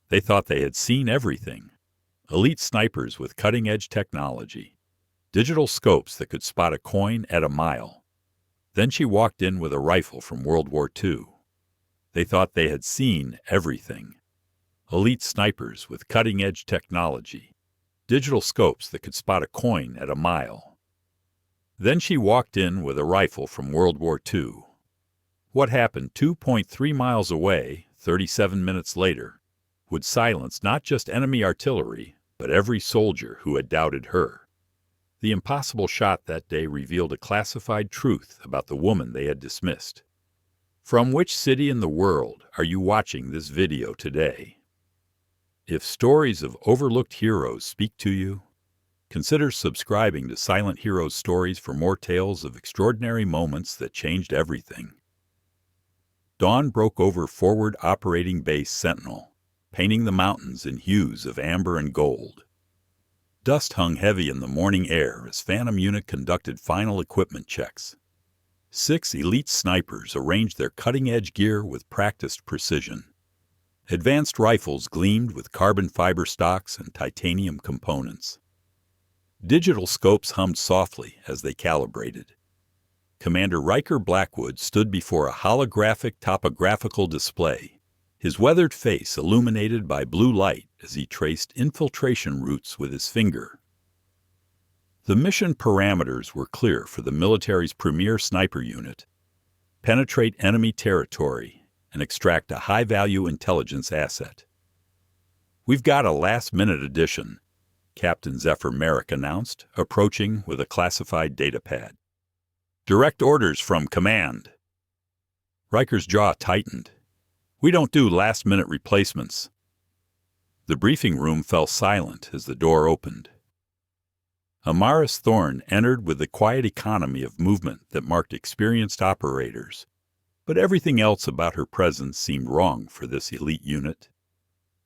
They thought they had seen everything. Elite snipers with cutting-edge technology. Digital scopes that could spot a coin at a mile. Then she walked in with a rifle from World War II. They thought they had seen everything. Elite snipers with cutting-edge technology. Digital scopes that could spot a coin at a mile. Then she walked in with a rifle from World War II. What happened 2.3 miles away, 37 minutes later, would silence not just enemy artillery, but every soldier who had doubted her. The impossible shot that day revealed a classified truth about the woman they had dismissed. From which city in the world are you watching this video today? If stories of overlooked heroes speak to you, consider subscribing to Silent Heroes Stories for more tales of extraordinary moments that changed everything. Dawn broke over Forward Operating Base Sentinel, painting the mountains in hues of amber and gold. Dust hung heavy in the morning air as Phantom Unit conducted final equipment checks. 6 elite snipers arranged their cutting-edge gear with practiced precision. Advanced rifles gleamed with carbon fiber stocks and titanium components. Digital scopes hummed softly as they calibrated. Commander Riker Blackwood stood before a holographic topographical display, his weathered face illuminated by blue light as he traced infiltration routes with his finger. The mission parameters were clear for the military's premier sniper unit: penetrate enemy territory and extract a high-value intelligence asset. "We've got a last-minute addition," Captain Zephyr Merrick announced, approaching with a classified datapad. "Direct orders from command." Riker's jaw tightened. "We don't do last-minute replacements." The briefing room fell silent as the door opened. Amaris Thorne entered with the quiet economy of movement that marked experienced operators, but everything else about her presence seemed wrong for this elite unit.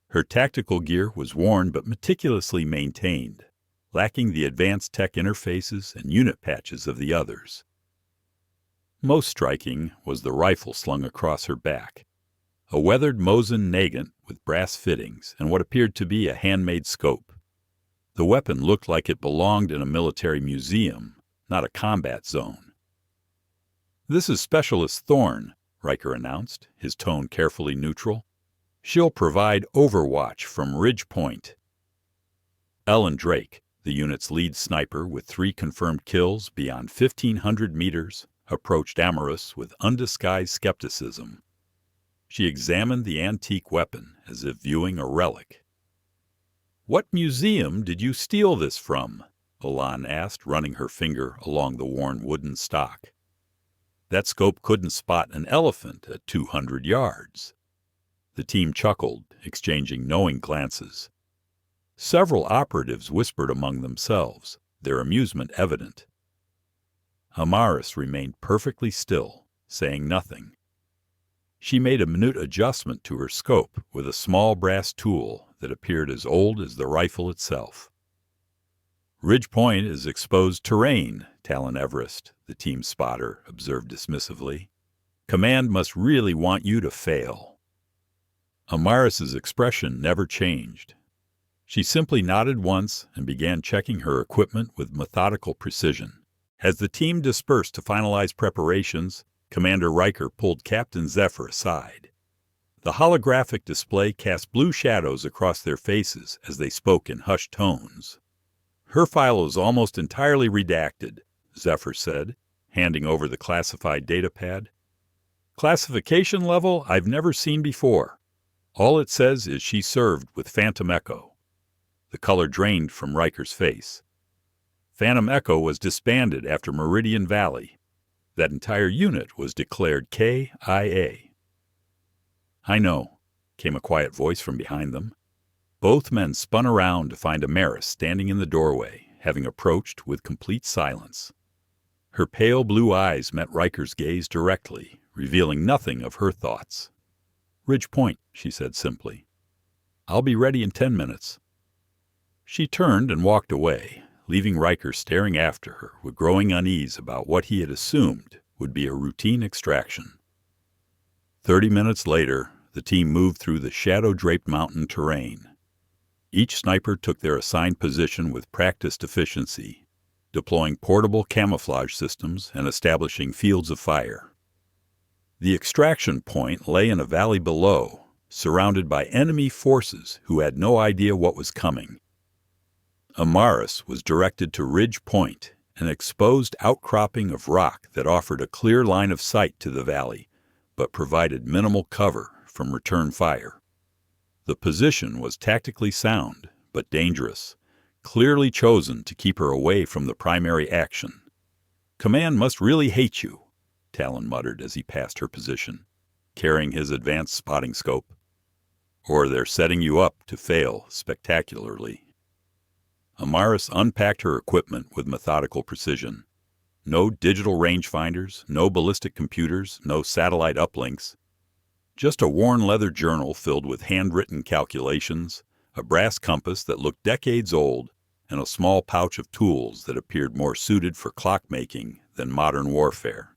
Her tactical gear was worn but meticulously maintained, lacking the advanced tech interfaces and unit patches of the others. Most striking was the rifle slung across her back, a weathered Mosin Nagant with brass fittings and what appeared to be a handmade scope. The weapon looked like it belonged in a military museum, not a combat zone. "This is Specialist Thorne," Riker announced, his tone carefully neutral. "She'll provide overwatch from Ridge Point." Ellen Drake, the unit's lead sniper with 3 confirmed kills beyond 1,500 meters, approached Amaris with undisguised skepticism. She examined the antique weapon as if viewing a relic. "What museum did you steal this from?" Elan asked, running her finger along the worn wooden stock. "That scope couldn't spot an elephant at 200 yards. The team chuckled, exchanging knowing glances. Several operatives whispered among themselves, their amusement evident. Amaris remained perfectly still, saying nothing. She made a minute adjustment to her scope with a small brass tool that appeared as old as the rifle itself. "Ridge Point is exposed terrain, Talon Everest," the team spotter observed dismissively. "Command must really want you to fail." Amaris's expression never changed. She simply nodded once and began checking her equipment with methodical precision. As the team dispersed to finalize preparations, Commander Riker pulled Captain Zephyr aside. The holographic display cast blue shadows across their faces as they spoke in hushed tones. "Her file is almost entirely redacted," Zephyr said, handing over the classified datapad. "Classification level I've never seen before. All it says is she served with Phantom Echo." The color drained from Riker's face. Phantom Echo was disbanded after Meridian Valley. That entire unit was declared KIA. "I know," came a quiet voice from behind them. Both men spun around to find Amaris standing in the doorway, having approached with complete silence. Her pale blue eyes met Riker's gaze directly, revealing nothing of her thoughts. "Ridge Point," she said simply. "I'll be ready in 10 minutes. She turned and walked away, leaving Riker staring after her with growing unease about what he had assumed would be a routine extraction. 30 minutes later, the team moved through the shadow-draped mountain terrain. Each sniper took their assigned position with practiced efficiency, deploying portable camouflage systems and establishing fields of fire. The extraction point lay in a valley below, surrounded by enemy forces who had no idea what was coming. Amaris was directed to Ridge Point, an exposed outcropping of rock that offered a clear line of sight to the valley, but provided minimal cover from return fire. The position was tactically sound, but dangerous, clearly chosen to keep her away from the primary action. "Command must really hate you," Talon muttered as he passed her position, carrying his advanced spotting scope. "Or they're setting you up to fail spectacularly." Amaris unpacked her equipment with methodical precision. No digital rangefinders, no ballistic computers, no satellite uplinks. Just a worn leather journal filled with handwritten calculations, a brass compass that looked decades old, and a small pouch of tools that appeared more suited for clockmaking than modern warfare.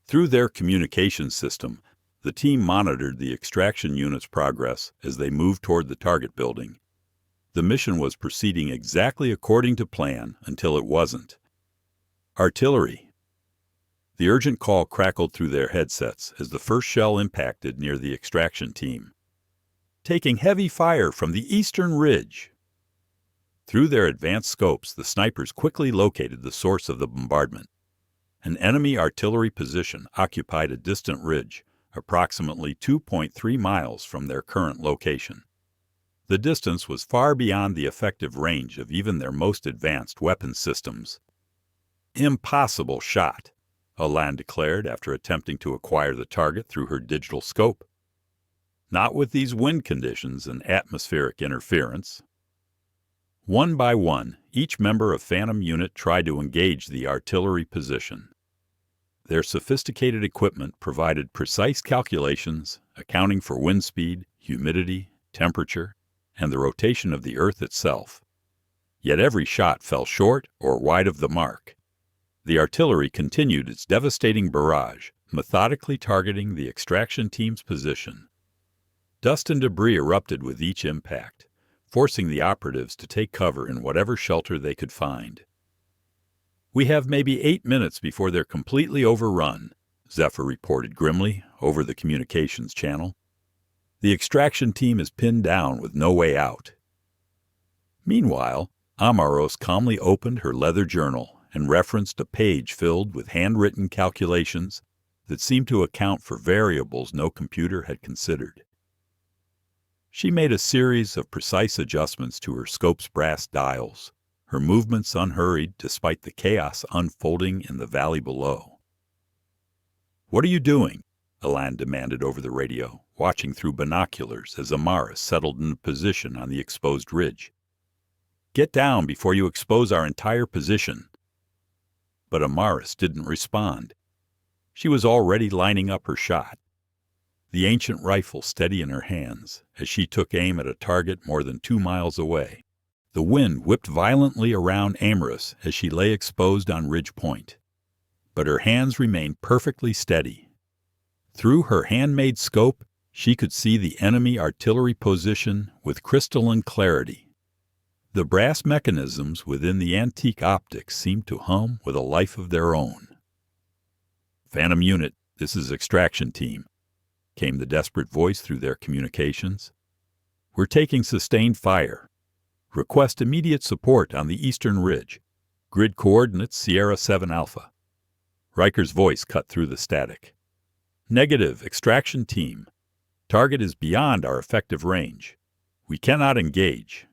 Through their communications system, the team monitored the extraction unit's progress as they moved toward the target building. The mission was proceeding exactly according to plan until it wasn't. "Artillery!" The urgent call crackled through their headsets as the first shell impacted near the extraction team. "Taking heavy fire from the eastern ridge." Through their advanced scopes, the snipers quickly located the source of the bombardment. An enemy artillery position occupied a distant ridge, approximately 2.3 miles from their current location. The distance was far beyond the effective range of even their most advanced weapon systems. "Impossible shot," Alan declared after attempting to acquire the target through her digital scope. "Not with these wind conditions and atmospheric interference." One by one, each member of Phantom Unit tried to engage the artillery position. Their sophisticated equipment provided precise calculations, accounting for wind speed, humidity, temperature, and the rotation of the Earth itself. Yet every shot fell short or wide of the mark. The artillery continued its devastating barrage, methodically targeting the extraction team's position. Dust and debris erupted with each impact, forcing the operatives to take cover in whatever shelter they could find. "We have maybe 8 minutes before they're completely overrun," Zephyr reported grimly over the communications channel. "The extraction team is pinned down with no way out." Meanwhile, Amaros calmly opened her leather journal and referenced a page filled with handwritten calculations that seemed to account for variables no computer had considered. She made a series of precise adjustments to her scope's brass dials, her movements unhurried despite the chaos unfolding in the valley below. "What are you doing?" Alan demanded over the radio, watching through binoculars as Amaris settled into position on the exposed ridge. "Get down before you expose our entire position." But Amaris didn't respond. She was already lining up her shot, the ancient rifle steady in her hands as she took aim at a target more than 2 miles away. The wind whipped violently around Amaris as she lay exposed on Ridge Point, but her hands remained perfectly steady. Through her handmade scope, she could see the enemy artillery position with crystalline clarity. The brass mechanisms within the antique optics seemed to hum with a life of their own. "Phantom Unit, this is Extraction Team," came the desperate voice through their communications. "We're taking sustained fire. Request immediate support on the eastern ridge. Grid coordinates Sierra 7 Alpha." Riker's voice cut through the static. "Negative, Extraction Team. Target is beyond our effective range. We cannot engage."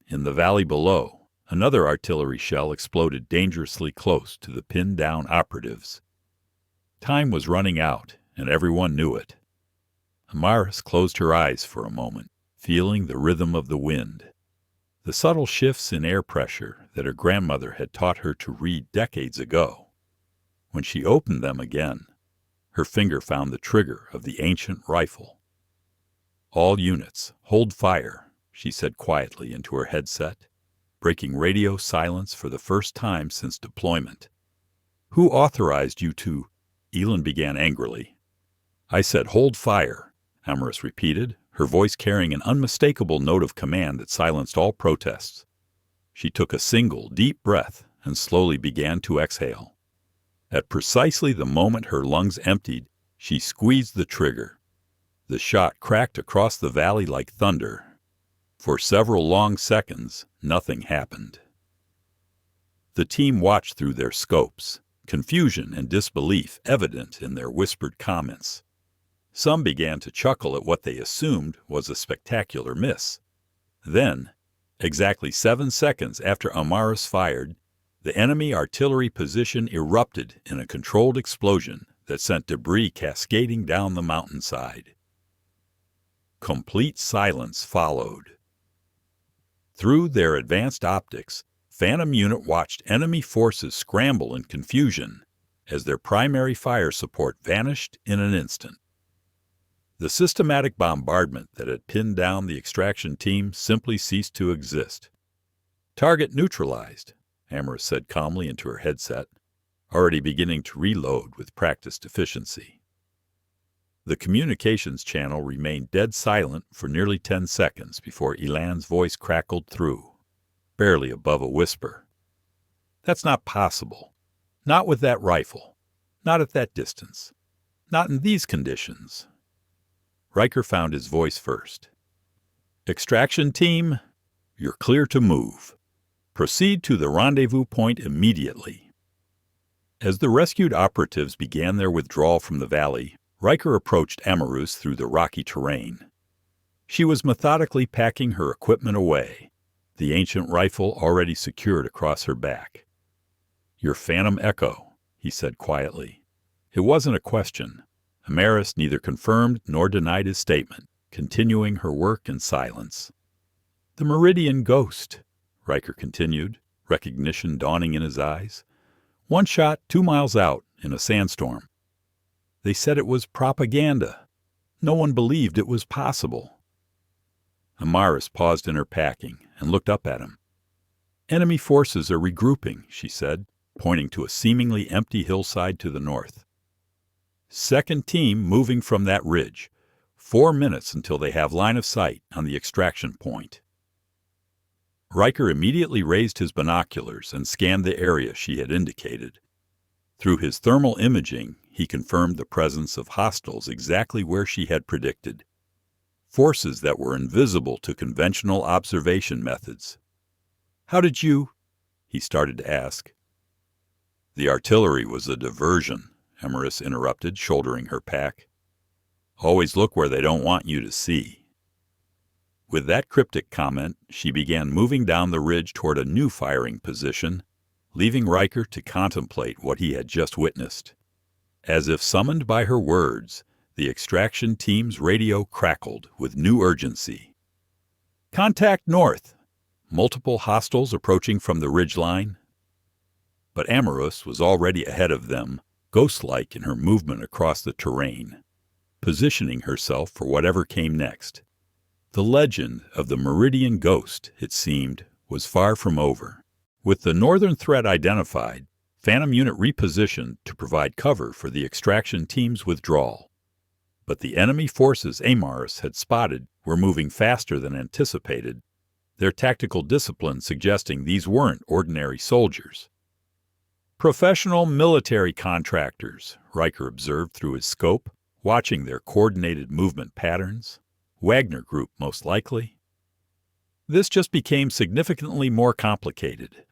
In the valley below, another artillery shell exploded dangerously close to the pinned-down operatives. Time was running out, and everyone knew it. Amaris closed her eyes for a moment, feeling the rhythm of the wind, the subtle shifts in air pressure that her grandmother had taught her to read decades ago. When she opened them again, her finger found the trigger of the ancient rifle. "All units, hold fire," she said quietly into her headset, breaking radio silence for the first time since deployment. "Who authorized you to—" Elin began angrily. I said hold fire, Amaris repeated, her voice carrying an unmistakable note of command that silenced all protests. She took a single, deep breath and slowly began to exhale. At precisely the moment her lungs emptied, she squeezed the trigger. The shot cracked across the valley like thunder. For several long seconds, nothing happened. The team watched through their scopes, confusion and disbelief evident in their whispered comments. Some began to chuckle at what they assumed was a spectacular miss. Then, exactly 7 seconds after Amaris fired, the enemy artillery position erupted in a controlled explosion that sent debris cascading down the mountainside. Complete silence followed. Through their advanced optics, Phantom Unit watched enemy forces scramble in confusion as their primary fire support vanished in an instant. The systematic bombardment that had pinned down the extraction team simply ceased to exist. "Target neutralized," Amaris said calmly into her headset, already beginning to reload with practiced efficiency. The communications channel remained dead silent for nearly 10 seconds before Elan's voice crackled through, barely above a whisper. "That's not possible. Not with that rifle. Not at that distance. Not in these conditions." Riker found his voice first. "Extraction team, you're clear to move. Proceed to the rendezvous point immediately." As the rescued operatives began their withdrawal from the valley, Riker approached Amaris through the rocky terrain. She was methodically packing her equipment away, the ancient rifle already secured across her back. "Your Phantom Echo," he said quietly. It wasn't a question. Amaris neither confirmed nor denied his statement, continuing her work in silence. "The Meridian Ghost," Riker continued, recognition dawning in his eyes. "One shot 2 miles out in a sandstorm. They said it was propaganda. No one believed it was possible." Amaris paused in her packing and looked up at him. "Enemy forces are regrouping," she said, pointing to a seemingly empty hillside to the north. "Second team moving from that ridge. 4 minutes until they have line of sight on the extraction point." Riker immediately raised his binoculars and scanned the area she had indicated. Through his thermal imaging, he confirmed the presence of hostiles exactly where she had predicted. Forces that were invisible to conventional observation methods. "How did you—" he started to ask. "The artillery was a diversion," Amaris interrupted, shouldering her pack. "Always look where they don't want you to see." With that cryptic comment, she began moving down the ridge toward a new firing position, leaving Riker to contemplate what he had just witnessed. As if summoned by her words, the extraction team's radio crackled with new urgency. "Contact north! Multiple hostiles approaching from the ridgeline." But Amaris was already ahead of them, ghost-like in her movement across the terrain, positioning herself for whatever came next. The legend of the Meridian Ghost, it seemed, was far from over. With the northern threat identified, Phantom Unit repositioned to provide cover for the extraction team's withdrawal. But the enemy forces Amaris had spotted were moving faster than anticipated, their tactical discipline suggesting these weren't ordinary soldiers. "Professional military contractors," Riker observed through his scope, watching their coordinated movement patterns. Wagner Group, most likely. This just became significantly more complicated.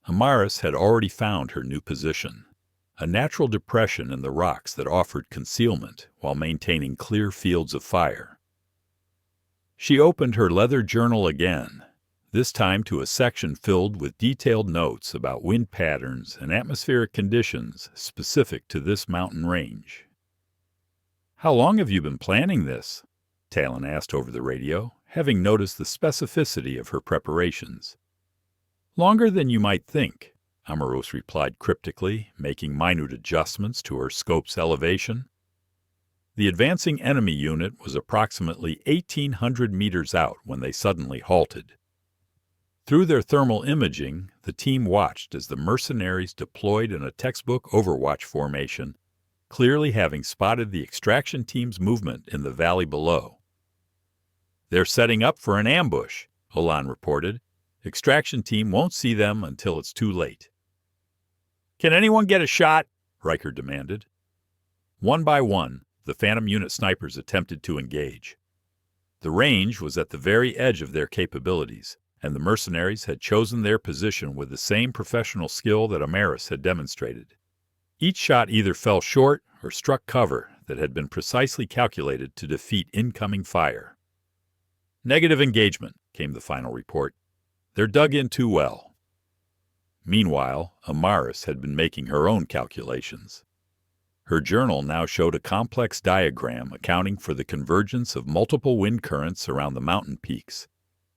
Amaris had already found her new position, a natural depression in the rocks that offered concealment while maintaining clear fields of fire. She opened her leather journal again, this time to a section filled with detailed notes about wind patterns and atmospheric conditions specific to this mountain range. "How long have you been planning this?" Talon asked over the radio, having noticed the specificity of her preparations. "Longer than you might think," Amaris replied cryptically, making minute adjustments to her scope's elevation. The advancing enemy unit was approximately 1,800 meters out when they suddenly halted. Through their thermal imaging, the team watched as the mercenaries deployed in a textbook Overwatch formation, clearly having spotted the extraction team's movement in the valley below. "They're setting up for an ambush," Olan reported. "Extraction team won't see them until it's too late." "Can anyone get a shot?" Riker demanded. One by one, the Phantom Unit snipers attempted to engage. The range was at the very edge of their capabilities, and the mercenaries had chosen their position with the same professional skill that Amaris had demonstrated. Each shot either fell short or struck cover that had been precisely calculated to defeat incoming fire. "Negative engagement," came the final report. "They're dug in too well." Meanwhile, Amaris had been making her own calculations. Her journal now showed a complex diagram accounting for the convergence of multiple wind currents around the mountain peaks,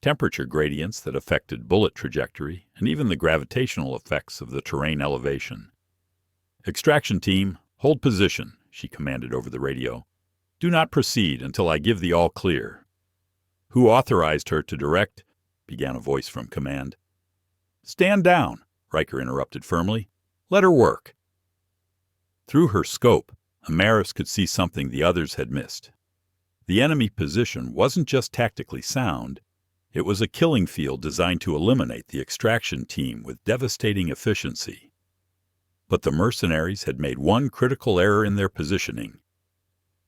temperature gradients that affected bullet trajectory, and even the gravitational effects of the terrain elevation. "Extraction team, hold position," she commanded over the radio. "Do not proceed until I give the all clear." "Who authorized her to direct?" began a voice from command. "Stand down," Riker interrupted firmly. "Let her work." Through her scope, Amaris could see something the others had missed. The enemy position wasn't just tactically sound, it was a killing field designed to eliminate the extraction team with devastating efficiency. But the mercenaries had made one critical error in their positioning.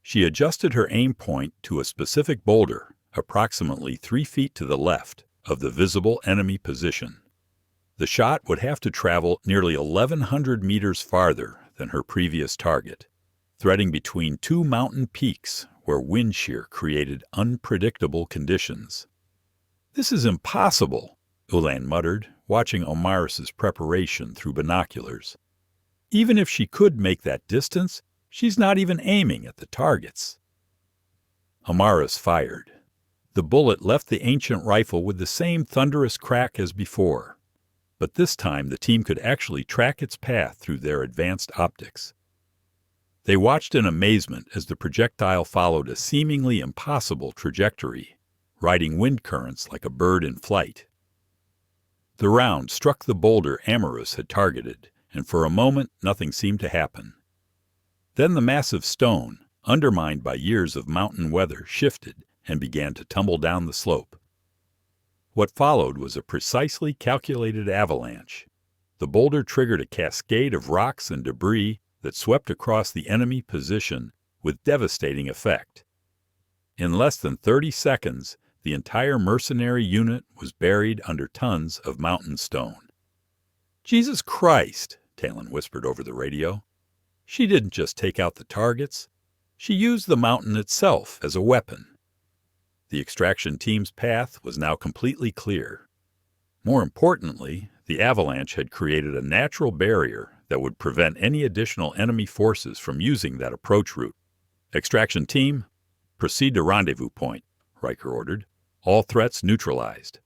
She adjusted her aim point to a specific boulder, approximately 3 feet to the left of the visible enemy position. The shot would have to travel nearly 1,100 meters farther than her previous target, threading between two mountain peaks where wind shear created unpredictable conditions. "This is impossible," Ulan muttered, watching Amaris's preparation through binoculars. "Even if she could make that distance, she's not even aiming at the targets." Amaris fired. The bullet left the ancient rifle with the same thunderous crack as before, but this time the team could actually track its path through their advanced optics. They watched in amazement as the projectile followed a seemingly impossible trajectory, riding wind currents like a bird in flight. The round struck the boulder Amaris had targeted, and for a moment nothing seemed to happen. Then the massive stone, undermined by years of mountain weather, shifted and began to tumble down the slope. What followed was a precisely calculated avalanche. The boulder triggered a cascade of rocks and debris that swept across the enemy position with devastating effect. In less than 30 seconds, the entire mercenary unit was buried under tons of mountain stone. "Jesus Christ," Talon whispered over the radio. "She didn't just take out the targets. She used the mountain itself as a weapon." The extraction team's path was now completely clear. More importantly, the avalanche had created a natural barrier that would prevent any additional enemy forces from using that approach route. "Extraction team, proceed to rendezvous point," Riker ordered. "All threats neutralized."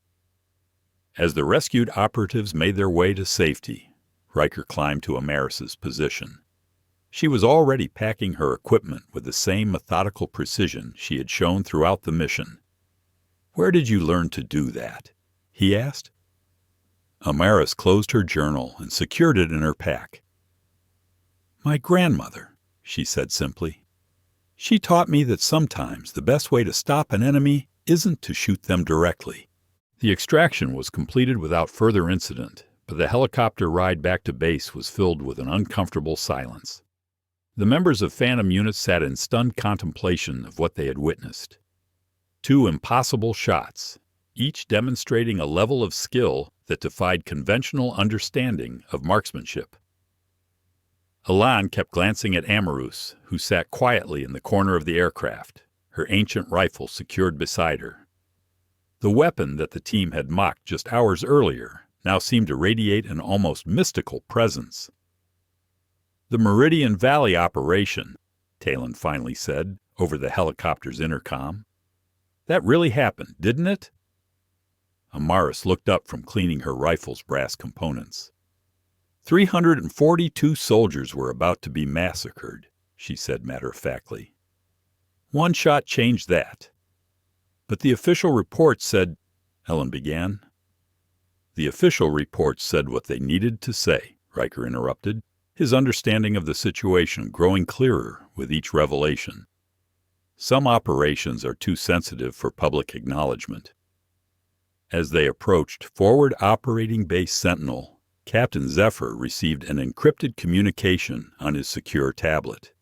As the rescued operatives made their way to safety, Riker climbed to Amaris's position. She was already packing her equipment with the same methodical precision she had shown throughout the mission. "Where did you learn to do that?" he asked. Amaris closed her journal and secured it in her pack. "My grandmother," she said simply. "She taught me that sometimes the best way to stop an enemy isn't to shoot them directly." The extraction was completed without further incident, but the helicopter ride back to base was filled with an uncomfortable silence. The members of Phantom Unit sat in stunned contemplation of what they had witnessed. 2 impossible shots, each demonstrating a level of skill that defied conventional understanding of marksmanship. Elan kept glancing at Amarus, who sat quietly in the corner of the aircraft, her ancient rifle secured beside her. The weapon that the team had mocked just hours earlier now seemed to radiate an almost mystical presence. "The Meridian Valley operation," Talon finally said over the helicopter's intercom. "That really happened, didn't it?" Amaris looked up from cleaning her rifle's brass components. 342 soldiers were about to be massacred, she said matter-of-factly. "One shot changed that." "But the official report said," Helen began. "The official report said what they needed to say," Riker interrupted. his understanding of the situation growing clearer with each revelation. Some operations are too sensitive for public acknowledgement. As they approached Forward Operating Base Sentinel, Captain Zephyr received an encrypted communication on his secure tablet.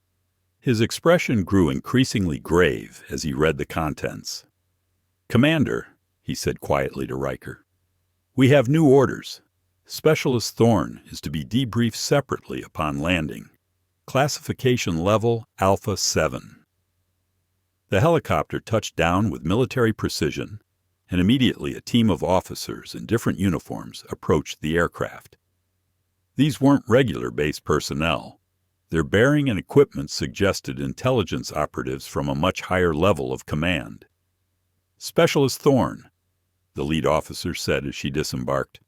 His expression grew increasingly grave as he read the contents. "Commander," he said quietly to Riker, "we have new orders. Specialist Thorne is to be debriefed separately upon landing. Classification level Alpha 7. The helicopter touched down with military precision, and immediately a team of officers in different uniforms approached the aircraft. These weren't regular base personnel. Their bearing and equipment suggested intelligence operatives from a much higher level of command. "Specialist Thorne," the lead officer said as she disembarked.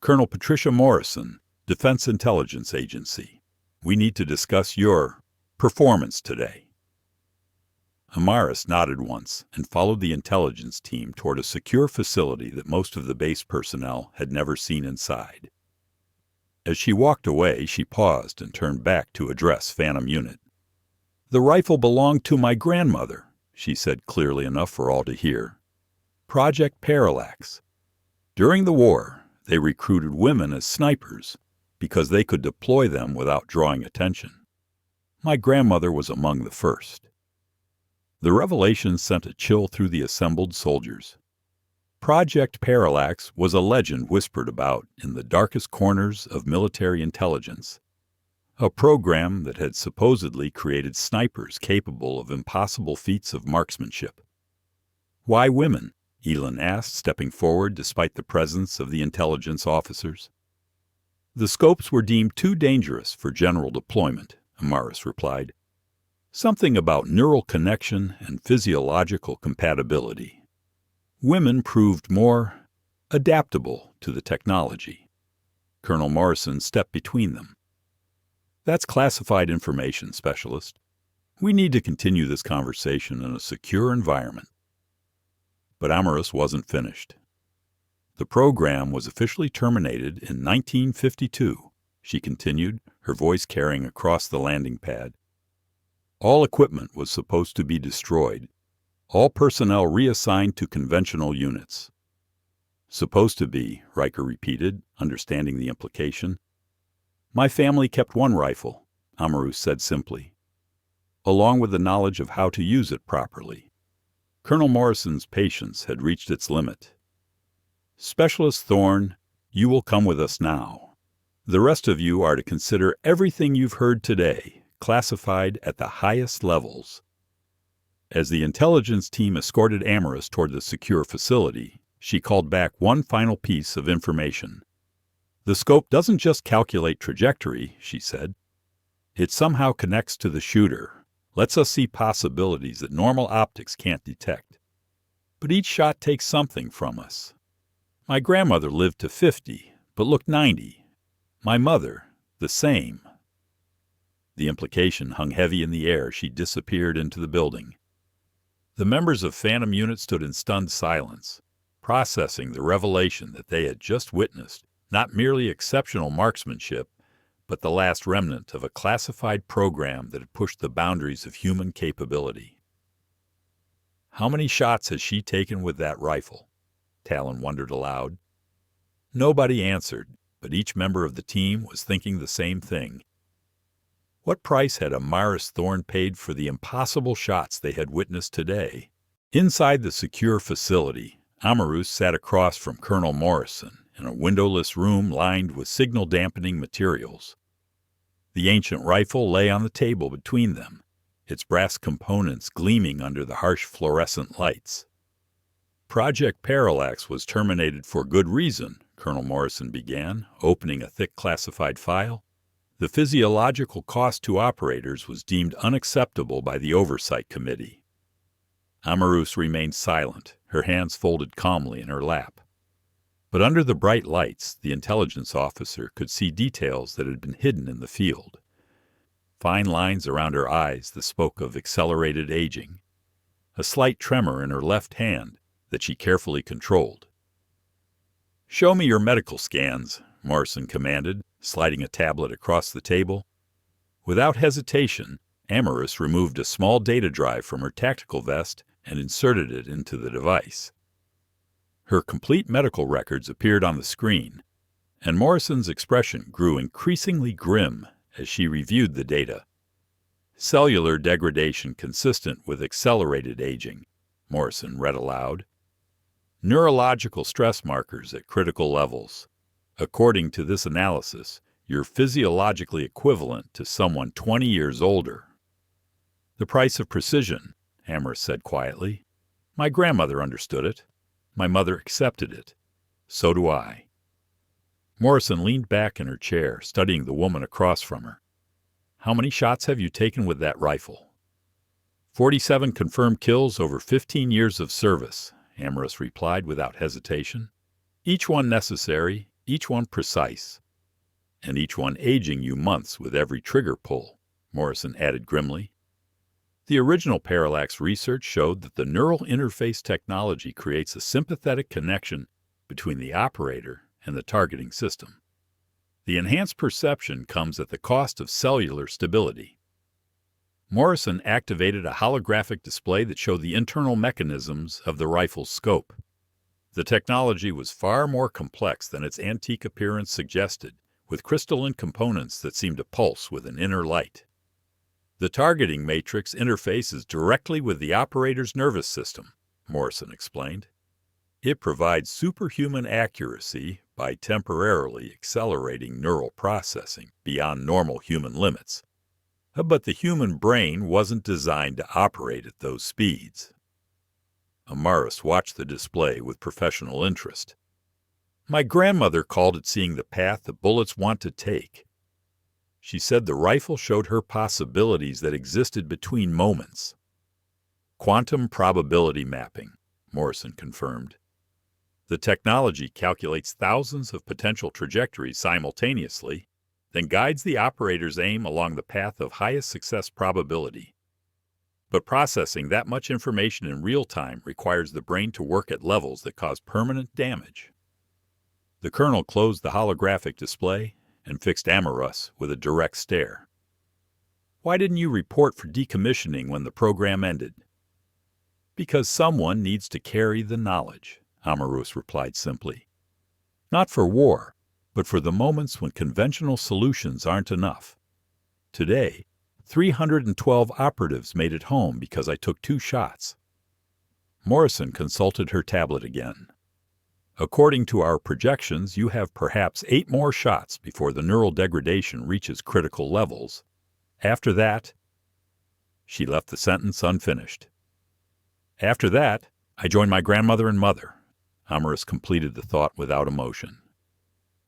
"Colonel Patricia Morrison, Defense Intelligence Agency. We need to discuss your performance today." Amaris nodded once and followed the intelligence team toward a secure facility that most of the base personnel had never seen inside. As she walked away, she paused and turned back to address Phantom Unit. "The rifle belonged to my grandmother," she said clearly enough for all to hear. "Project Parallax. During the war, they recruited women as snipers because they could deploy them without drawing attention. My grandmother was among the first." The revelation sent a chill through the assembled soldiers. Project Parallax was a legend whispered about in the darkest corners of military intelligence, a program that had supposedly created snipers capable of impossible feats of marksmanship. "Why women?" Elin asked, stepping forward despite the presence of the intelligence officers. "The scopes were deemed too dangerous for general deployment," Amaris replied. "Something about neural connection and physiological compatibility. Women proved more adaptable to the technology." Colonel Morrison stepped between them. "That's classified information, Specialist. We need to continue this conversation in a secure environment." But Amaris wasn't finished. "The program was officially terminated in 1952, she continued, her voice carrying across the landing pad. "All equipment was supposed to be destroyed. All personnel reassigned to conventional units." "Supposed to be," Riker repeated, understanding the implication. "My family kept one rifle," Amaru said simply, "along with the knowledge of how to use it properly." Colonel Morrison's patience had reached its limit. "Specialist Thorne, you will come with us now. The rest of you are to consider everything you've heard today, classified at the highest levels." As the intelligence team escorted Amaris toward the secure facility, she called back one final piece of information. "The scope doesn't just calculate trajectory," she said. "It somehow connects to the shooter, lets us see possibilities that normal optics can't detect. But each shot takes something from us. My grandmother lived to 50, but looked 90. My mother, the same." The implication hung heavy in the air as she disappeared into the building. The members of Phantom Unit stood in stunned silence, processing the revelation that they had just witnessed not merely exceptional marksmanship, but the last remnant of a classified program that had pushed the boundaries of human capability. "How many shots has she taken with that rifle?" Talon wondered aloud. Nobody answered, but each member of the team was thinking the same thing. What price had Amaris Thorne paid for the impossible shots they had witnessed today? Inside the secure facility, Amarus sat across from Colonel Morrison in a windowless room lined with signal-dampening materials. The ancient rifle lay on the table between them, its brass components gleaming under the harsh fluorescent lights. "Project Parallax was terminated for good reason," Colonel Morrison began, opening a thick classified file. "The physiological cost to operators was deemed unacceptable by the Oversight Committee." Amarus remained silent, her hands folded calmly in her lap. But under the bright lights, the intelligence officer could see details that had been hidden in the field. Fine lines around her eyes that spoke of accelerated aging. A slight tremor in her left hand that she carefully controlled. "Show me your medical scans," Morrison commanded, sliding a tablet across the table. Without hesitation, Amaris removed a small data drive from her tactical vest and inserted it into the device. Her complete medical records appeared on the screen, and Morrison's expression grew increasingly grim as she reviewed the data. Cellular degradation consistent with accelerated aging, Morrison read aloud. Neurological stress markers at critical levels. According to this analysis, you're physiologically equivalent to someone 20 years older. The price of precision, Amaris said quietly. My grandmother understood it. My mother accepted it. So do I. Morrison leaned back in her chair, studying the woman across from her. How many shots have you taken with that rifle? 47 confirmed kills over 15 years of service, Amaris replied without hesitation. Each one necessary, each one precise. And each one aging you months with every trigger pull, Morrison added grimly. The original Parallax research showed that the neural interface technology creates a sympathetic connection between the operator and the targeting system. The enhanced perception comes at the cost of cellular stability. Morrison activated a holographic display that showed the internal mechanisms of the rifle's scope. The technology was far more complex than its antique appearance suggested, with crystalline components that seemed to pulse with an inner light. The targeting matrix interfaces directly with the operator's nervous system, Morrison explained. It provides superhuman accuracy by temporarily accelerating neural processing beyond normal human limits. But the human brain wasn't designed to operate at those speeds. Amaris watched the display with professional interest. My grandmother called it seeing the path the bullets want to take. She said the rifle showed her possibilities that existed between moments. Quantum probability mapping, Morrison confirmed. The technology calculates thousands of potential trajectories simultaneously, then guides the operator's aim along the path of highest success probability. But processing that much information in real time requires the brain to work at levels that cause permanent damage. The colonel closed the holographic display and fixed Amaris with a direct stare. Why didn't you report for decommissioning when the program ended? Because someone needs to carry the knowledge, Amaris replied simply. Not for war, but for the moments when conventional solutions aren't enough. Today, 312 operatives made it home because I took 2 shots. Morrison consulted her tablet again. According to our projections, you have perhaps 8 more shots before the neural degradation reaches critical levels. After that, she left the sentence unfinished. After that, I joined my grandmother and mother. Amaris completed the thought without emotion.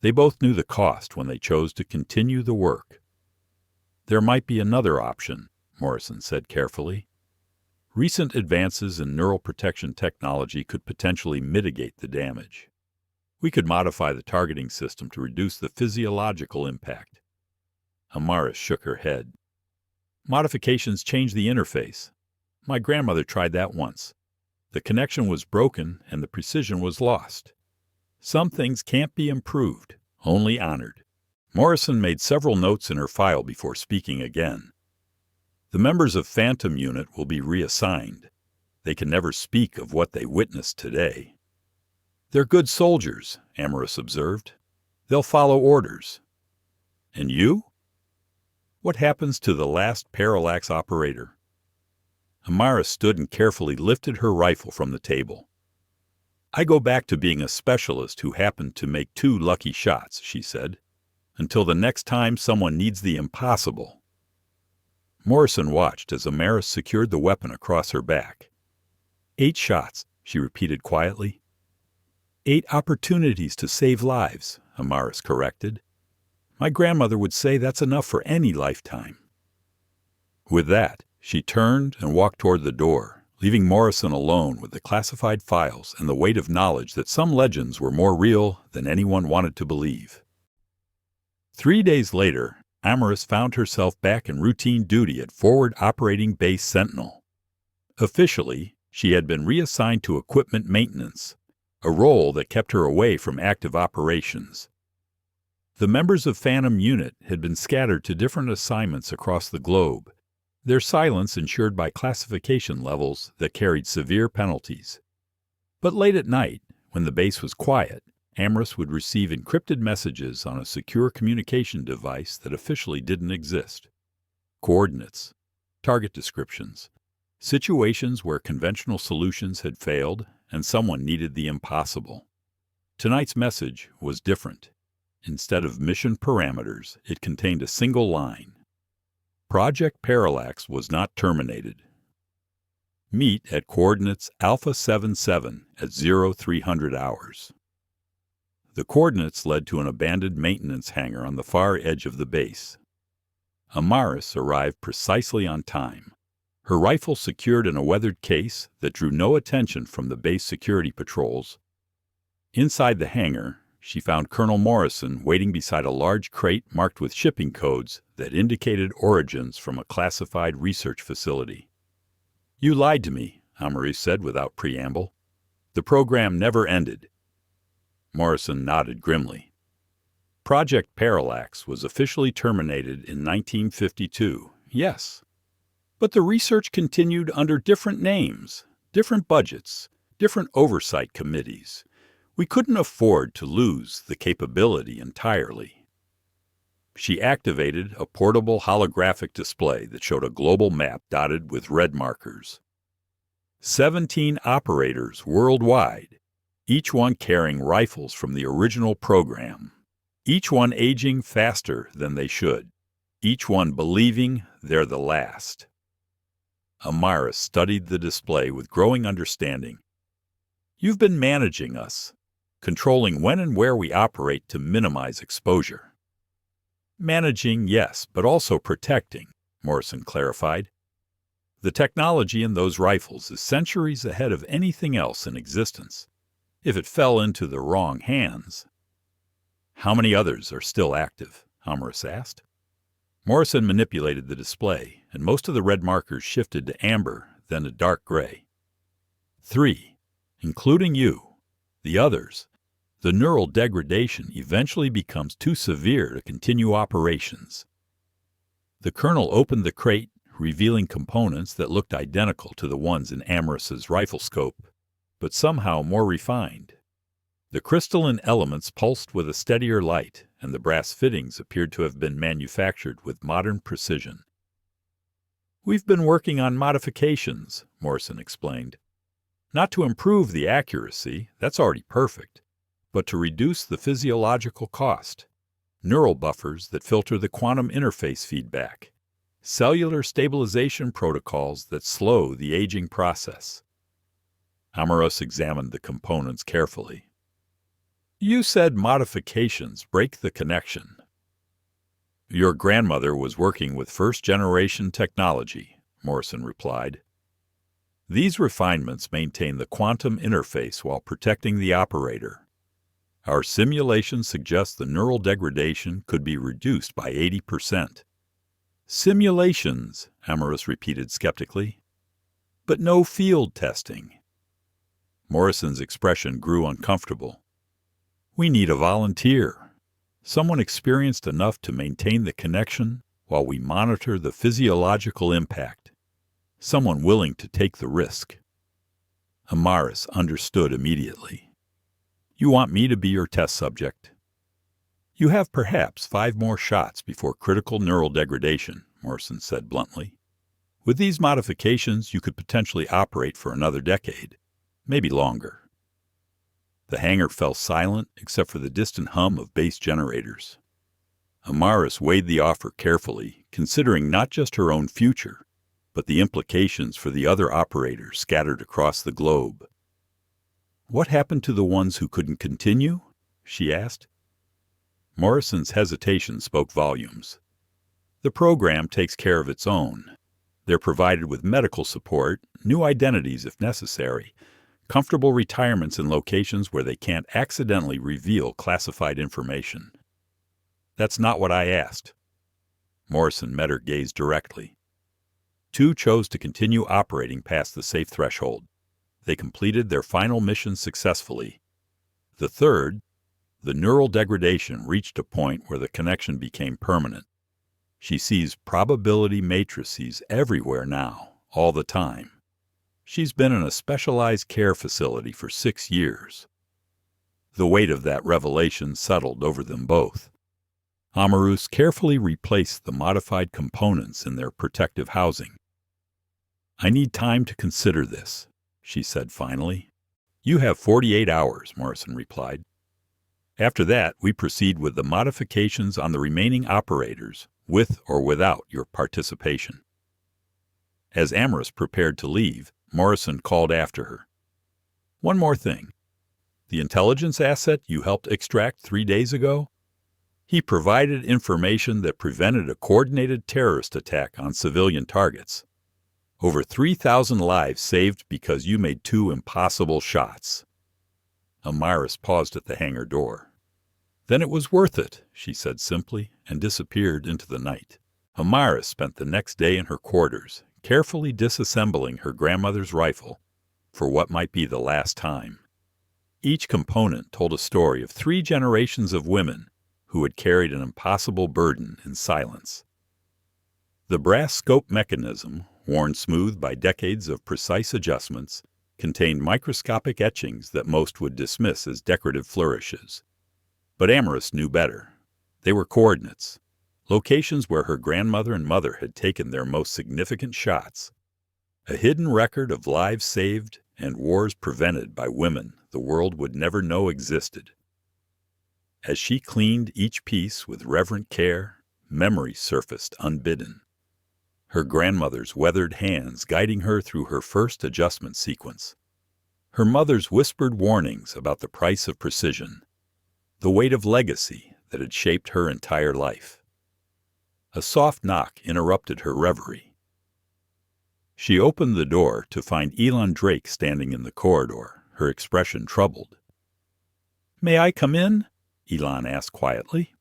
They both knew the cost when they chose to continue the work. There might be another option, Morrison said carefully. Recent advances in neural protection technology could potentially mitigate the damage. We could modify the targeting system to reduce the physiological impact. Amaris shook her head. Modifications change the interface. My grandmother tried that once. The connection was broken and the precision was lost. Some things can't be improved, only honored. Morrison made several notes in her file before speaking again. The members of Phantom Unit will be reassigned. They can never speak of what they witnessed today. They're good soldiers, Amaris observed. They'll follow orders. And you? What happens to the last Parallax operator? Amaris stood and carefully lifted her rifle from the table. I go back to being a specialist who happened to make 2 lucky shots, she said, until the next time someone needs the impossible. Morrison watched as Amaris secured the weapon across her back. 8 shots, she repeated quietly. 8 opportunities to save lives, Amaris corrected. My grandmother would say that's enough for any lifetime. With that, she turned and walked toward the door, leaving Morrison alone with the classified files and the weight of knowledge that some legends were more real than anyone wanted to believe. 3 days later, Amaris found herself back in routine duty at Forward Operating Base Sentinel. Officially, she had been reassigned to equipment maintenance, a role that kept her away from active operations. The members of Phantom Unit had been scattered to different assignments across the globe, their silence ensured by classification levels that carried severe penalties. But late at night, when the base was quiet, Amorous would receive encrypted messages on a secure communication device that officially didn't exist. Coordinates, target descriptions, situations where conventional solutions had failed and someone needed the impossible. Tonight's message was different. Instead of mission parameters, it contained a single line. Project Parallax was not terminated. Meet at coordinates Alpha 77 at 0300 hours. The coordinates led to an abandoned maintenance hangar on the far edge of the base. Amaris arrived precisely on time, her rifle secured in a weathered case that drew no attention from the base security patrols. Inside the hangar, she found Colonel Morrison waiting beside a large crate marked with shipping codes that indicated origins from a classified research facility. "You lied to me," Amaris said without preamble. "The program never ended." Morrison nodded grimly. Project Parallax was officially terminated in 1952, yes. But the research continued under different names, different budgets, different oversight committees. We couldn't afford to lose the capability entirely. She activated a portable holographic display that showed a global map dotted with red markers. 17 operators worldwide, each one carrying rifles from the original program, each one aging faster than they should, each one believing they're the last. Amaris studied the display with growing understanding. "You've been managing us, controlling when and where we operate to minimize exposure." "Managing, yes, but also protecting," Morrison clarified. "The technology in those rifles is centuries ahead of anything else in existence. If it fell into the wrong hands—" "How many others are still active?" Amaris asked. Morrison manipulated the display, and most of the red markers shifted to amber, then to dark gray. 3, including you. The others. The neural degradation eventually becomes too severe to continue operations." The colonel opened the crate, revealing components that looked identical to the ones in Amoris's rifle scope, but somehow more refined. The crystalline elements pulsed with a steadier light, and the brass fittings appeared to have been manufactured with modern precision. "We've been working on modifications," Morrison explained. "Not to improve the accuracy, that's already perfect, but to reduce the physiological cost. Neural buffers that filter the quantum interface feedback. Cellular stabilization protocols that slow the aging process." Amaros examined the components carefully. "You said modifications break the connection." "Your grandmother was working with first-generation technology," Morrison replied. "These refinements maintain the quantum interface while protecting the operator. Our simulations suggest the neural degradation could be reduced by 80%. "Simulations," Amaris repeated skeptically. "But no field testing." Morrison's expression grew uncomfortable. "We need a volunteer, someone experienced enough to maintain the connection while we monitor the physiological impact, someone willing to take the risk." Amaris understood immediately. "You want me to be your test subject?" "You have perhaps 5 more shots before critical neural degradation," Morrison said bluntly. "With these modifications, you could potentially operate for another decade, maybe longer." The hangar fell silent except for the distant hum of base generators. Amaris weighed the offer carefully, considering not just her own future, but the implications for the other operators scattered across the globe. "What happened to the ones who couldn't continue?" she asked. Morrison's hesitation spoke volumes. "The program takes care of its own. They're provided with medical support, new identities if necessary, comfortable retirements in locations where they can't accidentally reveal classified information." "That's not what I asked." Morrison met her gaze directly. 2 chose to continue operating past the safe threshold. They completed their final mission successfully. The third, The neural degradation reached a point where the connection became permanent. She sees probability matrices everywhere now, all the time. She's been in a specialized care facility for 6 years. The weight of that revelation settled over them both. Amarus carefully replaced the modified components in their protective housing. "I need time to consider this," she said finally. "You have 48 hours, Morrison replied. "After that, we proceed with the modifications on the remaining operators, with or without your participation." As Amarus prepared to leave, Morrison called after her. "One more thing. The intelligence asset you helped extract 3 days ago? He provided information that prevented a coordinated terrorist attack on civilian targets. Over 3,000 lives saved because you made 2 impossible shots." Amarus paused at the hangar door. "Then it was worth it," she said simply, and disappeared into the night. Amarus spent the next day in her quarters, carefully disassembling her grandmother's rifle for what might be the last time. Each component told a story of 3 generations of women who had carried an impossible burden in silence. The brass scope mechanism, worn smooth by decades of precise adjustments, contained microscopic etchings that most would dismiss as decorative flourishes. But Amarus knew better. They were coordinates, locations where her grandmother and mother had taken their most significant shots, a hidden record of lives saved and wars prevented by women the world would never know existed. As she cleaned each piece with reverent care, memory surfaced unbidden. Her grandmother's weathered hands guiding her through her first adjustment sequence. Her mother's whispered warnings about the price of precision. The weight of legacy that had shaped her entire life. A soft knock interrupted her reverie. She opened the door to find Elon Drake standing in the corridor, her expression troubled. "May I come in?" Elon asked quietly.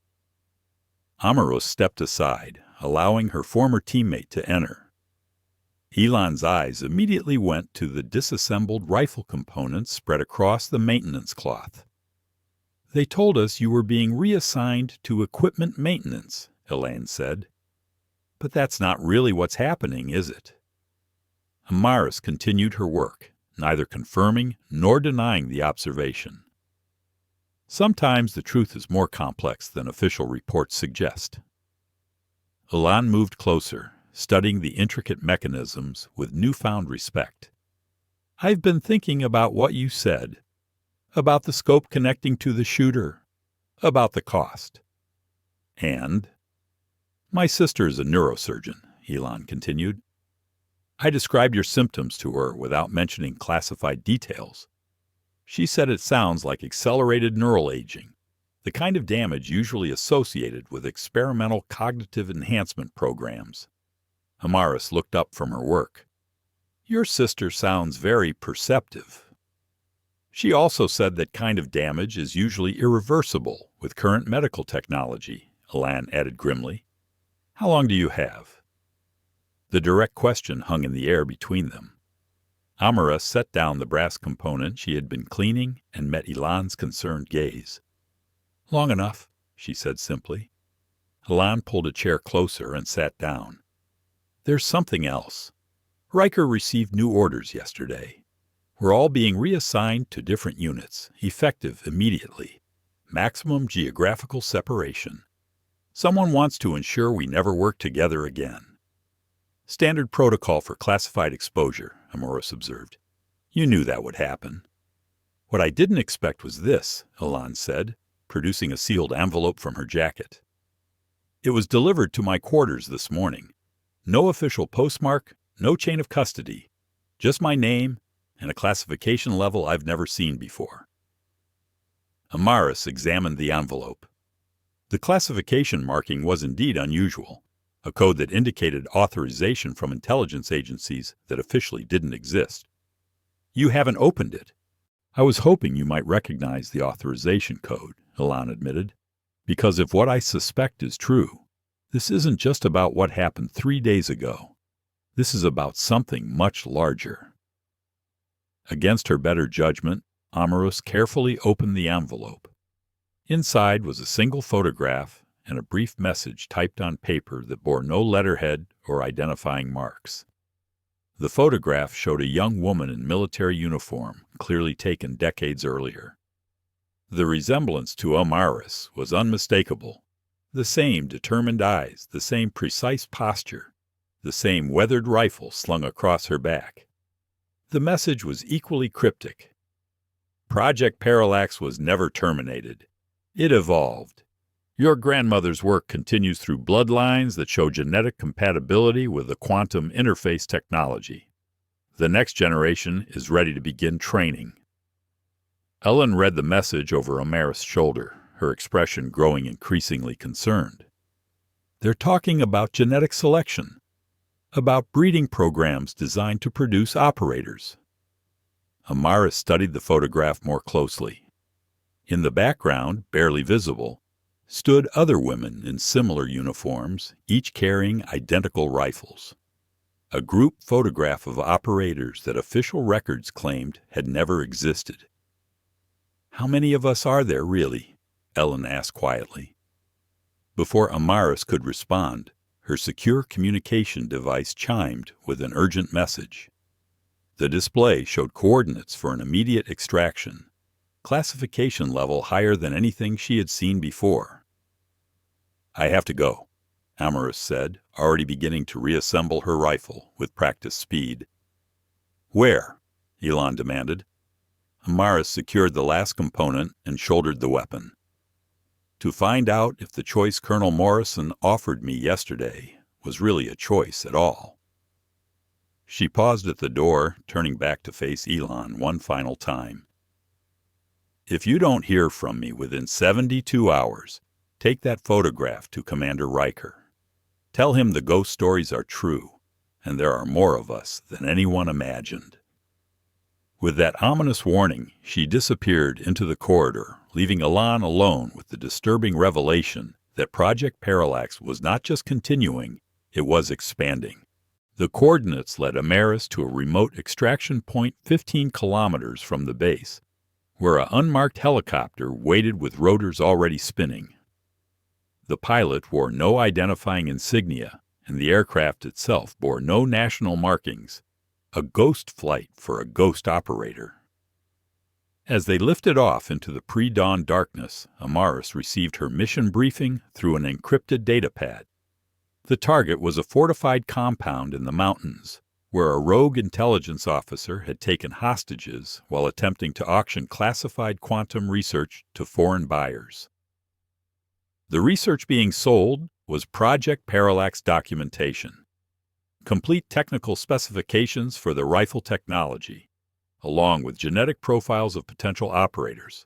Amarus stepped aside, allowing her former teammate to enter. Elon's eyes immediately went to the disassembled rifle components spread across the maintenance cloth. "They told us you were being reassigned to equipment maintenance," Elaine said. "But that's not really what's happening, is it?" Amarus continued her work, neither confirming nor denying the observation. Sometimes the truth is more complex than official reports suggest. Elan moved closer, studying the intricate mechanisms with newfound respect. "I've been thinking about what you said, about the scope connecting to the shooter, about the cost. And my sister is a neurosurgeon," Elan continued. "I described your symptoms to her without mentioning classified details. She said it sounds like accelerated neural aging, the kind of damage usually associated with experimental cognitive enhancement programs." Amarus looked up from her work. "Your sister sounds very perceptive." "She also said that kind of damage is usually irreversible with current medical technology," Elan added grimly. "How long do you have?" The direct question hung in the air between them. Amarus set down the brass component she had been cleaning and met Elan's concerned gaze. "Long enough," she said simply. Elan pulled a chair closer and sat down. "There's something else. Riker received new orders yesterday. We're all being reassigned to different units, effective immediately. Maximum geographical separation. Someone wants to ensure we never work together again." "Standard protocol for classified exposure," Amarus observed. "You knew that would happen." "What I didn't expect was this," Elan said, producing a sealed envelope from her jacket. "It was delivered to my quarters this morning. No official postmark, no chain of custody. Just my name and a classification level I've never seen before." Amarus examined the envelope. The classification marking was indeed unusual, a code that indicated authorization from intelligence agencies that officially didn't exist. "You haven't opened it." "I was hoping you might recognize the authorization code," Elan admitted, "because if what I suspect is true, this isn't just about what happened 3 days ago. This is about something much larger." Against her better judgment, Amarus carefully opened the envelope. Inside was a single photograph and a brief message typed on paper that bore no letterhead or identifying marks. The photograph showed a young woman in military uniform, clearly taken decades earlier. The resemblance to Amaris was unmistakable. The same determined eyes, the same precise posture, the same weathered rifle slung across her back. The message was equally cryptic. Project Parallax was never terminated. It evolved. Your grandmother's work continues through bloodlines that show genetic compatibility with the quantum interface technology. The next generation is ready to begin training. Ellen read the message over Amaris' shoulder, her expression growing increasingly concerned. They're talking about genetic selection, about breeding programs designed to produce operators. Amaris studied the photograph more closely. In the background, barely visible, stood other women in similar uniforms, each carrying identical rifles. A group photograph of operators that official records claimed had never existed. "How many of us are there, really?" Ellen asked quietly. Before Amaris could respond, her secure communication device chimed with an urgent message. The display showed coordinates for an immediate extraction, classification level higher than anything she had seen before. "I have to go," Amaris said, already beginning to reassemble her rifle with practiced speed. "Where?" Elon demanded. Amaris secured the last component and shouldered the weapon. "To find out if the choice Colonel Morrison offered me yesterday was really a choice at all." She paused at the door, turning back to face Elon one final time. "If you don't hear from me within 72 hours, take that photograph to Commander Riker. Tell him the ghost stories are true, and there are more of us than anyone imagined." With that ominous warning, she disappeared into the corridor, leaving Elon alone with the disturbing revelation that Project Parallax was not just continuing, it was expanding. The coordinates led Amaris to a remote extraction point 15 kilometers from the base, where an unmarked helicopter waited with rotors already spinning. The pilot wore no identifying insignia, and the aircraft itself bore no national markings. A ghost flight for a ghost operator. As they lifted off into the pre-dawn darkness, Amaris received her mission briefing through an encrypted datapad. The target was a fortified compound in the mountains, where a rogue intelligence officer had taken hostages while attempting to auction classified quantum research to foreign buyers. The research being sold was Project Parallax documentation. Complete technical specifications for the rifle technology, along with genetic profiles of potential operators.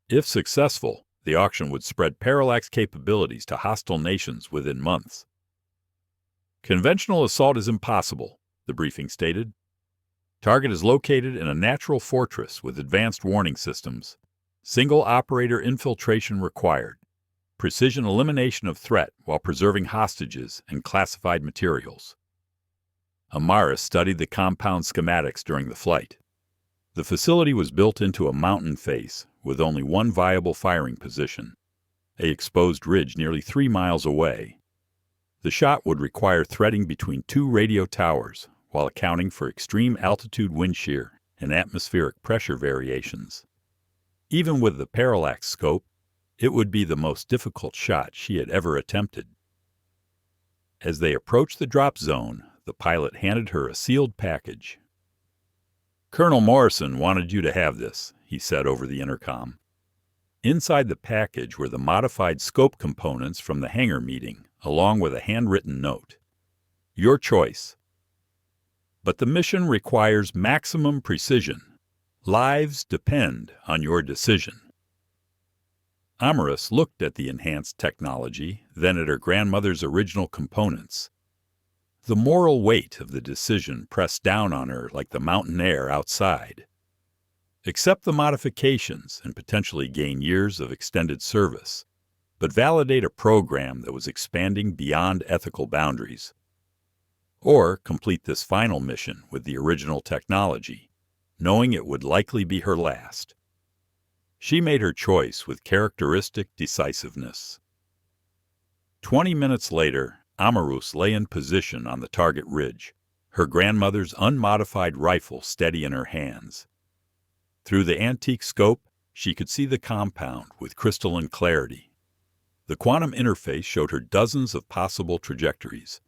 If successful, the auction would spread Parallax capabilities to hostile nations within months. "Conventional assault is impossible," the briefing stated. "Target is located in a natural fortress with advanced warning systems. Single operator infiltration required. Precision elimination of threat while preserving hostages and classified materials." Amaris studied the compound schematics during the flight. The facility was built into a mountain face with only one viable firing position, an exposed ridge nearly 3 miles away. The shot would require threading between 2 radio towers while accounting for extreme altitude wind shear and atmospheric pressure variations. Even with the parallax scope, it would be the most difficult shot she had ever attempted. As they approached the drop zone, the pilot handed her a sealed package. "Colonel Morrison wanted you to have this," he said over the intercom. Inside the package were the modified scope components from the hangar meeting, along with a handwritten note. "Your choice. But the mission requires maximum precision. Lives depend on your decision." Amaris looked at the enhanced technology, then at her grandmother's original components. The moral weight of the decision pressed down on her like the mountain air outside. Accept the modifications and potentially gain years of extended service, but validate a program that was expanding beyond ethical boundaries. Or complete this final mission with the original technology, knowing it would likely be her last. She made her choice with characteristic decisiveness. 20 minutes later, Amarus lay in position on the target ridge, her grandmother's unmodified rifle steady in her hands. Through the antique scope, she could see the compound with crystalline clarity. The quantum interface showed her dozens of possible trajectories,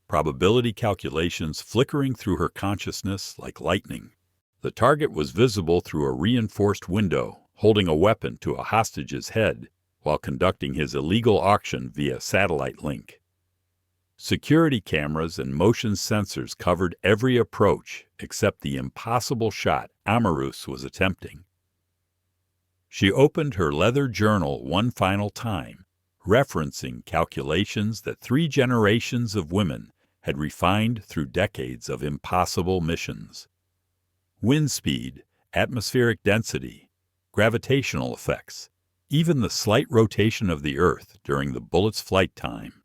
probability calculations flickering through her consciousness like lightning. The target was visible through a reinforced window, holding a weapon to a hostage's head while conducting his illegal auction via satellite link. Security cameras and motion sensors covered every approach except the impossible shot Amarus was attempting. She opened her leather journal one final time, referencing calculations that 3 generations of women had refined through decades of impossible missions. Wind speed, atmospheric density, gravitational effects, even the slight rotation of the Earth during the bullet's flight time.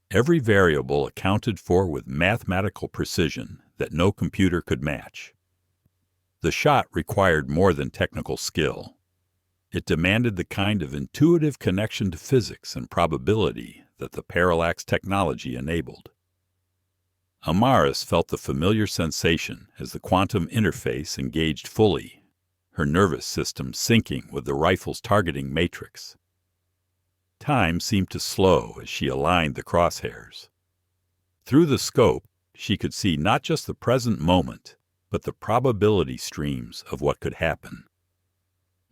Every variable accounted for with mathematical precision that no computer could match. The shot required more than technical skill. It demanded the kind of intuitive connection to physics and probability that the parallax technology enabled. Amarus felt the familiar sensation as the quantum interface engaged fully, her nervous system syncing with the rifle's targeting matrix. Time seemed to slow as she aligned the crosshairs. Through the scope, she could see not just the present moment, but the probability streams of what could happen.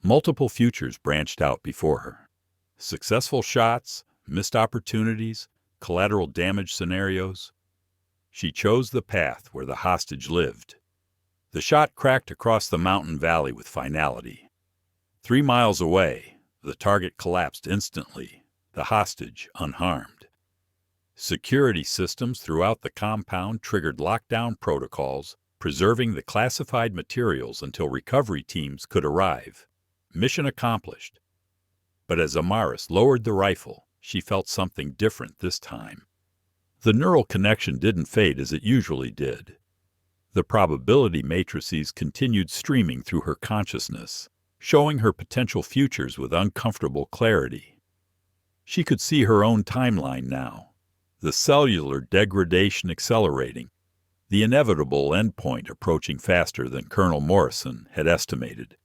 Multiple futures branched out before her. Successful shots, missed opportunities, collateral damage scenarios. She chose the path where the hostage lived. The shot cracked across the mountain valley with finality. 3 miles away, the target collapsed instantly, the hostage unharmed. Security systems throughout the compound triggered lockdown protocols, preserving the classified materials until recovery teams could arrive. Mission accomplished. But as Amarus lowered the rifle, she felt something different this time. The neural connection didn't fade as it usually did. The probability matrices continued streaming through her consciousness, showing her potential futures with uncomfortable clarity. She could see her own timeline now, the cellular degradation accelerating, the inevitable endpoint approaching faster than Colonel Morrison had estimated.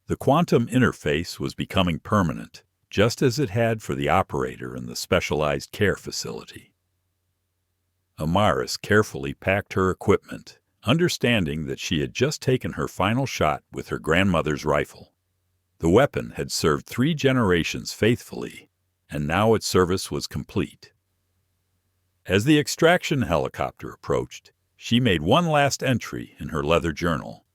The quantum interface was becoming permanent, just as it had for the operator in the specialized care facility. Amarus carefully packed her equipment, understanding that she had just taken her final shot with her grandmother's rifle. The weapon had served 3 generations faithfully, and now its service was complete. As the extraction helicopter approached, she made one last entry in her leather journal.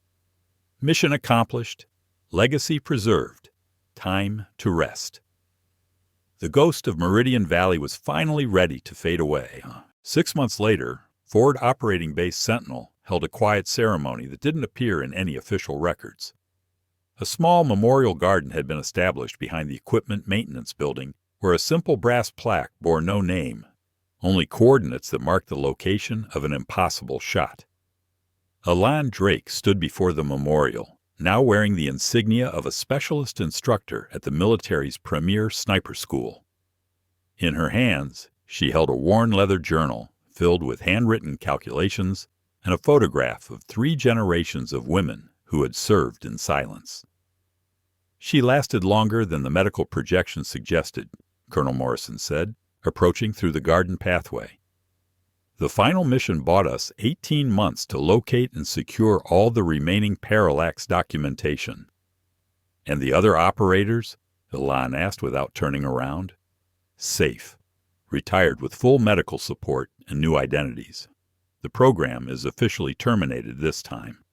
Mission accomplished, legacy preserved, time to rest. The ghost of Meridian Valley was finally ready to fade away. 6 months later, Forward Operating Base Sentinel held a quiet ceremony that didn't appear in any official records. A small memorial garden had been established behind the equipment maintenance building, where a simple brass plaque bore no name, only coordinates that marked the location of an impossible shot. Alan Drake stood before the memorial, now wearing the insignia of a specialist instructor at the military's premier sniper school. In her hands, she held a worn leather journal filled with handwritten calculations and a photograph of 3 generations of women who had served in silence. She lasted longer than the medical projections suggested, Colonel Morrison said, approaching through the garden pathway. The final mission bought us 18 months to locate and secure all the remaining Parallax documentation. And the other operators? Elan asked without turning around. Safe. Retired with full medical support and new identities. The program is officially terminated this time.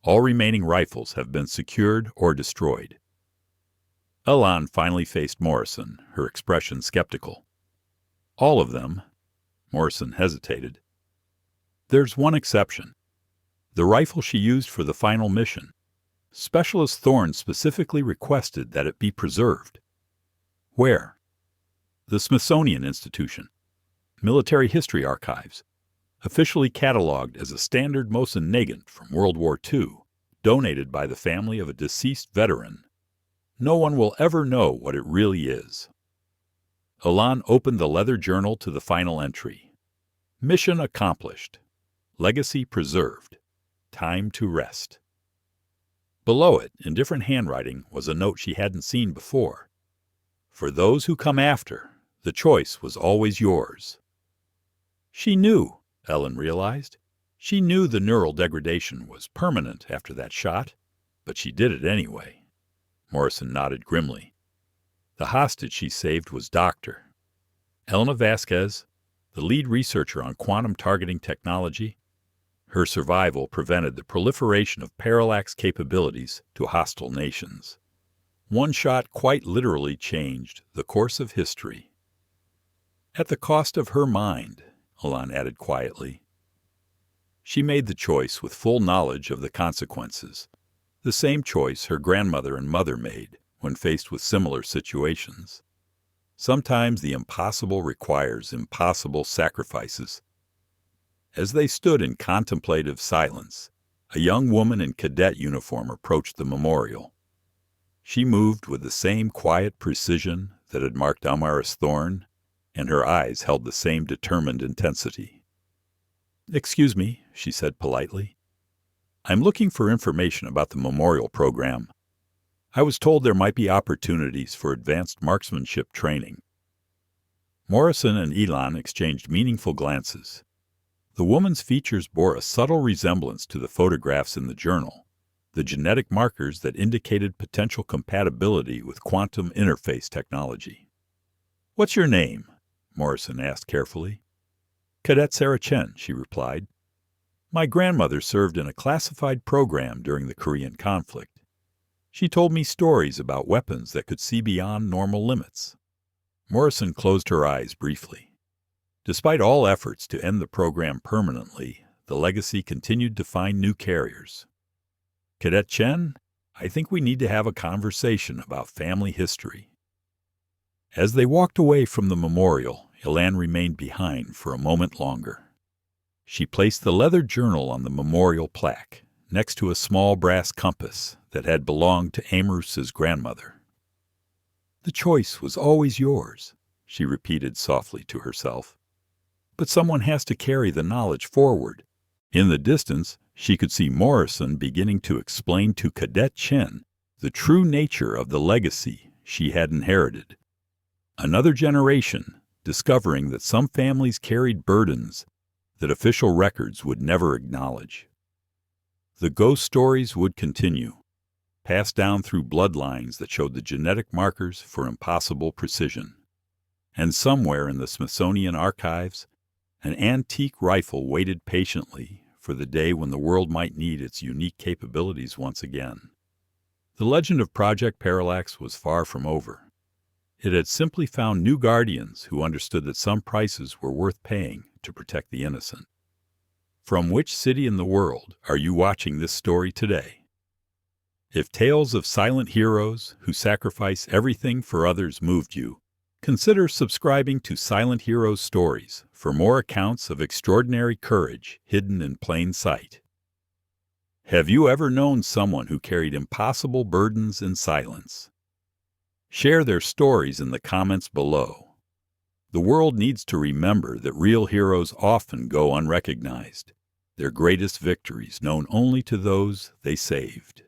All remaining rifles have been secured or destroyed. Elan finally faced Morrison, her expression skeptical. All of them? Morrison hesitated. There's one exception. The rifle she used for the final mission. Specialist Thorne specifically requested that it be preserved. Where? The Smithsonian Institution. Military History Archives. Officially catalogued as a standard Mosin Nagant from World War II, donated by the family of a deceased veteran. No one will ever know what it really is. Elan opened the leather journal to the final entry. Mission accomplished. Legacy preserved. Time to rest. Below it, in different handwriting, was a note she hadn't seen before. For those who come after, the choice was always yours. She knew, Ellen realized. She knew the neural degradation was permanent after that shot, but she did it anyway. Morrison nodded grimly. The hostage she saved was Dr. Elena Vasquez, the lead researcher on quantum targeting technology. Her survival prevented the proliferation of parallax capabilities to hostile nations. One shot quite literally changed the course of history. At the cost of her mind, Elan added quietly. She made the choice with full knowledge of the consequences, the same choice her grandmother and mother made when faced with similar situations. Sometimes the impossible requires impossible sacrifices. As they stood in contemplative silence, a young woman in cadet uniform approached the memorial. She moved with the same quiet precision that had marked Amaris Thorne, and her eyes held the same determined intensity. "Excuse me," she said politely. "I'm looking for information about the memorial program. I was told there might be opportunities for advanced marksmanship training." Morrison and Elan exchanged meaningful glances. The woman's features bore a subtle resemblance to the photographs in the journal, the genetic markers that indicated potential compatibility with quantum interface technology. "What's your name?" Morrison asked carefully. "Cadet Sarah Chen," she replied. "My grandmother served in a classified program during the Korean conflict. She told me stories about weapons that could see beyond normal limits." Morrison closed her eyes briefly. Despite all efforts to end the program permanently, the legacy continued to find new carriers. "Cadet Chen, I think we need to have a conversation about family history." As they walked away from the memorial, Elan remained behind for a moment longer. She placed the leather journal on the memorial plaque, next to a small brass compass that had belonged to Amrus's grandmother. "The choice was always yours," she repeated softly to herself. "But someone has to carry the knowledge forward." In the distance, she could see Morrison beginning to explain to Cadet Chen the true nature of the legacy she had inherited. Another generation, discovering that some families carried burdens that official records would never acknowledge. The ghost stories would continue, passed down through bloodlines that showed the genetic markers for impossible precision. And somewhere in the Smithsonian archives, an antique rifle waited patiently for the day when the world might need its unique capabilities once again. The legend of Project Parallax was far from over. It had simply found new guardians who understood that some prices were worth paying to protect the innocent. From which city in the world are you watching this story today? If tales of silent heroes who sacrifice everything for others moved you, consider subscribing to Silent Heroes Stories for more accounts of extraordinary courage hidden in plain sight. Have you ever known someone who carried impossible burdens in silence? Share their stories in the comments below. The world needs to remember that real heroes often go unrecognized, their greatest victories known only to those they saved.